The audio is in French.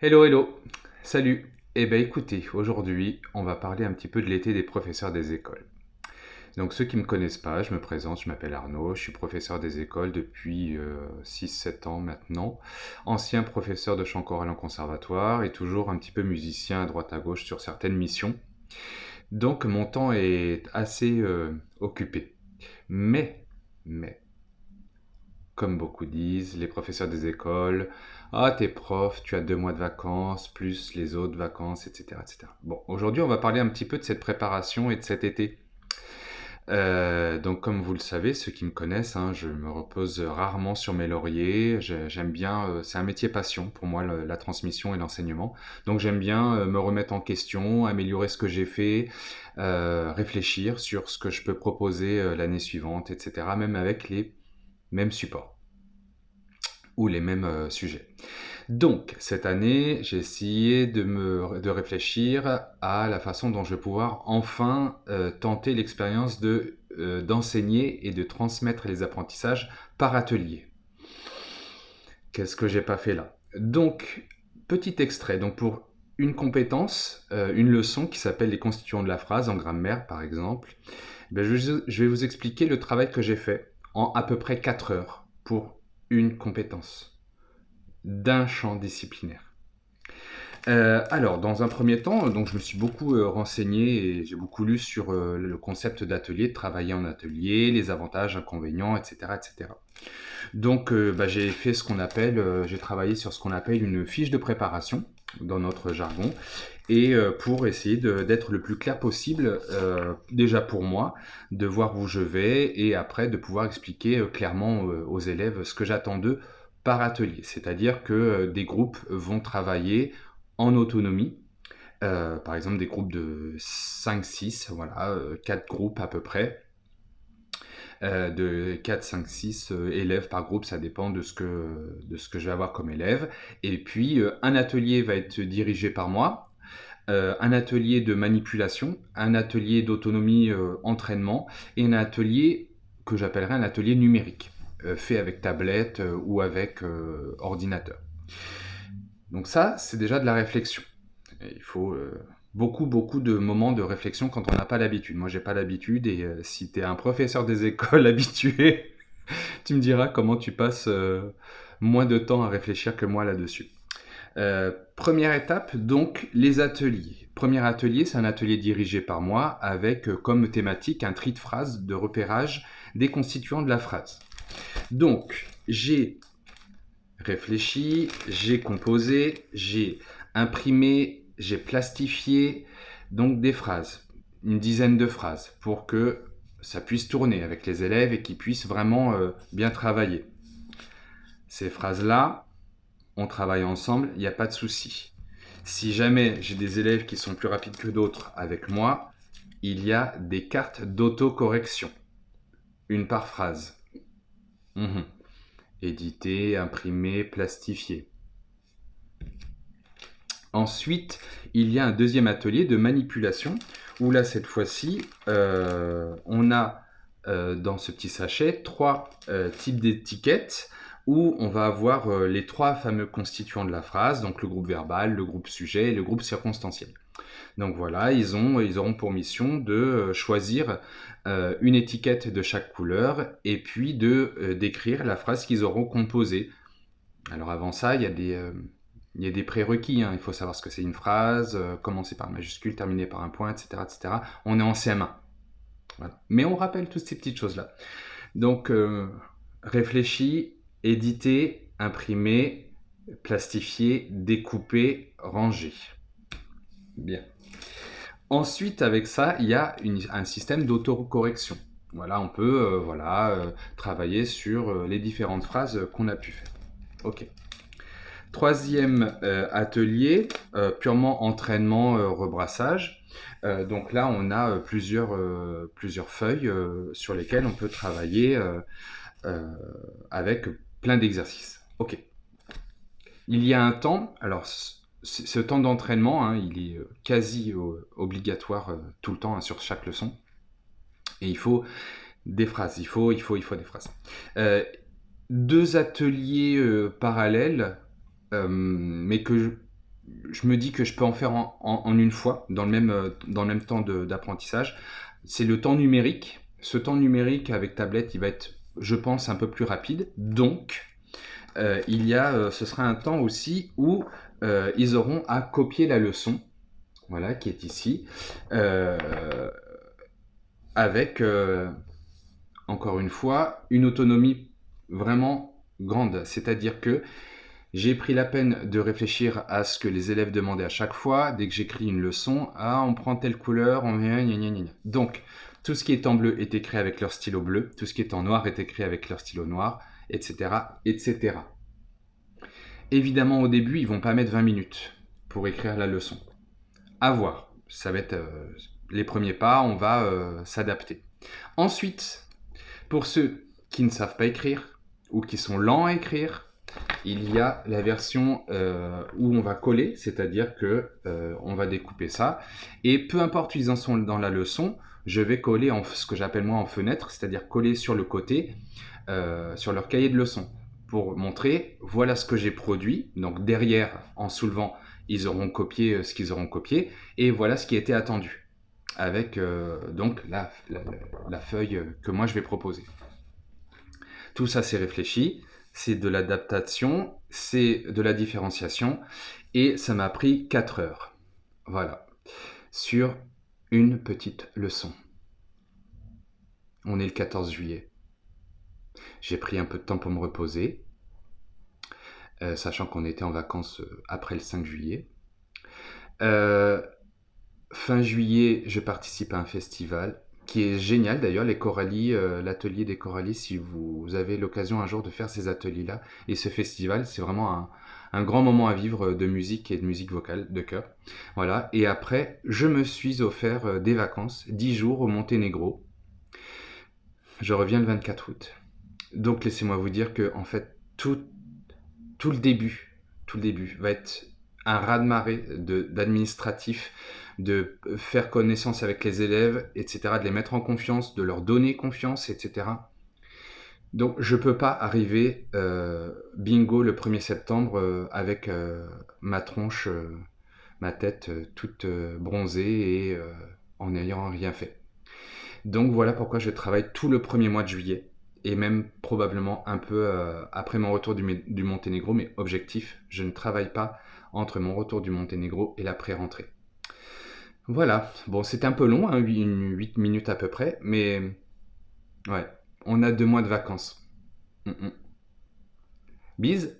Hello, hello, salut. Eh bien écoutez, aujourd'hui, on va parler un petit peu de l'été des professeurs des écoles. Donc ceux qui ne me connaissent pas, je me présente, je m'appelle Arnaud, je suis professeur des écoles depuis 6-7 ans maintenant, ancien professeur de chant choral en conservatoire et toujours un petit peu musicien à droite à gauche sur certaines missions. Donc mon temps est assez occupé. Mais, mais, comme beaucoup disent, les professeurs des écoles, ah, t'es prof, tu as 2 mois de vacances, plus les autres vacances, etc., etc. Bon, aujourd'hui, on va parler un petit peu de cette préparation et de cet été. Donc, comme vous le savez, ceux qui me connaissent, hein, je me repose rarement sur mes lauriers. J'aime bien, c'est un métier passion pour moi, la transmission et l'enseignement. Donc, j'aime bien me remettre en question, améliorer ce que j'ai fait, réfléchir sur ce que je peux proposer l'année suivante, etc., même avec les mêmes supports ou les mêmes sujets. Donc, cette année, j'ai essayé de réfléchir à la façon dont je vais pouvoir enfin tenter l'expérience d'enseigner et de transmettre les apprentissages par atelier. Qu'est-ce que j'ai pas fait là? Donc, petit extrait. Donc, pour une compétence, une leçon qui s'appelle les constituants de la phrase en grammaire, par exemple, ben, je vais vous expliquer le travail que j'ai fait en à peu près 4 heures pour une compétence d'un champ disciplinaire. Alors, dans un premier temps, donc je me suis beaucoup renseigné et j'ai beaucoup lu sur le concept d'atelier, de travailler en atelier, les avantages, inconvénients, etc., etc. Donc, j'ai fait j'ai travaillé sur ce qu'on appelle une fiche de préparation dans notre jargon, et pour essayer d'être le plus clair possible, déjà pour moi, de voir où je vais, et après de pouvoir expliquer clairement aux élèves ce que j'attends d'eux par atelier. C'est-à-dire que des groupes vont travailler en autonomie, par exemple des groupes de 5-6, voilà, 4 groupes à peu près, de 4, 5, 6 élèves par groupe, ça dépend de ce que je vais avoir comme élève. Et puis, un atelier va être dirigé par moi, un atelier de manipulation, un atelier d'autonomie entraînement, et un atelier que j'appellerais un atelier numérique, fait avec tablette ou avec ordinateur. Donc ça, c'est déjà de la réflexion. Et il faut beaucoup, beaucoup de moments de réflexion quand on n'a pas l'habitude. Moi, j'ai pas l'habitude, et si tu es un professeur des écoles habitué, tu me diras comment tu passes moins de temps à réfléchir que moi là-dessus. Première étape, donc les ateliers. Premier atelier, c'est un atelier dirigé par moi avec comme thématique un tri de phrases de repérage des constituants de la phrase. Donc, j'ai réfléchi, j'ai composé, j'ai imprimé, j'ai plastifié donc des phrases, une dizaine de phrases pour que ça puisse tourner avec les élèves et qu'ils puissent vraiment bien travailler. Ces phrases-là, on travaille ensemble, il n'y a pas de souci. Si jamais j'ai des élèves qui sont plus rapides que d'autres avec moi, il y a des cartes d'autocorrection, une par phrase. Mmh. Éditer, imprimer, plastifier. Ensuite, il y a un deuxième atelier de manipulation où là, cette fois-ci, on a dans ce petit sachet 3 types d'étiquettes où on va avoir les 3 fameux constituants de la phrase, donc le groupe verbal, le groupe sujet et le groupe circonstanciel. Donc voilà, ils auront pour mission de choisir une étiquette de chaque couleur et puis de décrire la phrase qu'ils auront composée. Alors avant ça, il y a des prérequis, hein. Il faut savoir ce que c'est une phrase, commencer par une majuscule, terminer par un point, etc., etc. On est en CM1. Voilà. Mais on rappelle toutes ces petites choses-là. Donc, réfléchis, éditer, imprimer, plastifier, découper, ranger. Bien. Ensuite, avec ça, il y a un système d'autocorrection. Voilà, on peut travailler sur les différentes phrases qu'on a pu faire. Ok. Troisième atelier, purement entraînement, rebrassage. Donc là, on a plusieurs feuilles sur lesquelles on peut travailler euh, avec plein d'exercices. Ok. Il y a un temps, alors ce temps d'entraînement, hein, il est quasi obligatoire tout le temps, hein, sur chaque leçon. Et il faut des phrases, il faut des phrases. Euh, 2 ateliers parallèles, mais que je me dis que je peux en faire en une fois, dans le même temps d'apprentissage. C'est le temps numérique. Ce temps numérique avec tablette, il va être, je pense, un peu plus rapide. Donc, ce sera un temps aussi où ils auront à copier la leçon, voilà, qui est ici, euh, avec, encore une fois, une autonomie vraiment grande. C'est-à-dire que j'ai pris la peine de réfléchir à ce que les élèves demandaient à chaque fois. Dès que j'écris une leçon, ah, on prend telle couleur, on vient, gna, gna, gna. Donc, tout ce qui est en bleu est écrit avec leur stylo bleu, tout ce qui est en noir est écrit avec leur stylo noir, etc., etc. Évidemment, au début, ils vont pas mettre 20 minutes pour écrire la leçon. À voir. Ça va être les premiers pas, on va s'adapter. Ensuite, pour ceux qui ne savent pas écrire ou qui sont lents à écrire, il y a la version où on va coller, c'est-à-dire que on va découper ça, et peu importe où ils en sont dans la leçon, je vais coller en ce que j'appelle moi en fenêtre, c'est-à-dire coller sur le côté, sur leur cahier de leçon, pour montrer voilà ce que j'ai produit. Donc derrière, en soulevant, ils auront copié ce qu'ils auront copié, et voilà ce qui était attendu, avec donc la feuille que moi je vais proposer. Tout ça, c'est réfléchi, c'est de l'adaptation, c'est de la différenciation, et ça m'a pris 4 heures. Voilà, sur une petite leçon. On est le 14 juillet. J'ai pris un peu de temps pour me reposer, sachant qu'on était en vacances après le 5 juillet. Euh, Fin juillet, je participe à un festival qui est génial d'ailleurs, les Corallis, l'atelier des Corallis, si vous avez l'occasion un jour de faire ces ateliers-là. Et ce festival, c'est vraiment un grand moment à vivre de musique et de musique vocale, de chœur. Voilà, et après, je me suis offert des vacances, 10 jours au Monténégro. Je reviens le 24 août. Donc laissez-moi vous dire que en fait, tout le début, tout le début va être un raz-de-marée d'administratif, de faire connaissance avec les élèves, etc., de les mettre en confiance, de leur donner confiance, etc. Donc je ne peux pas arriver bingo le 1er septembre avec ma tronche, ma tête toute bronzée et en n'ayant rien fait. Donc voilà pourquoi je travaille tout le premier mois de juillet et même probablement un peu après mon retour du Monténégro, mais objectif, je ne travaille pas entre mon retour du Monténégro et la pré-rentrée. Voilà, bon c'était un peu long, hein, 8 minutes à peu près, mais ouais, on a 2 mois de vacances. Mm -mm. Bise.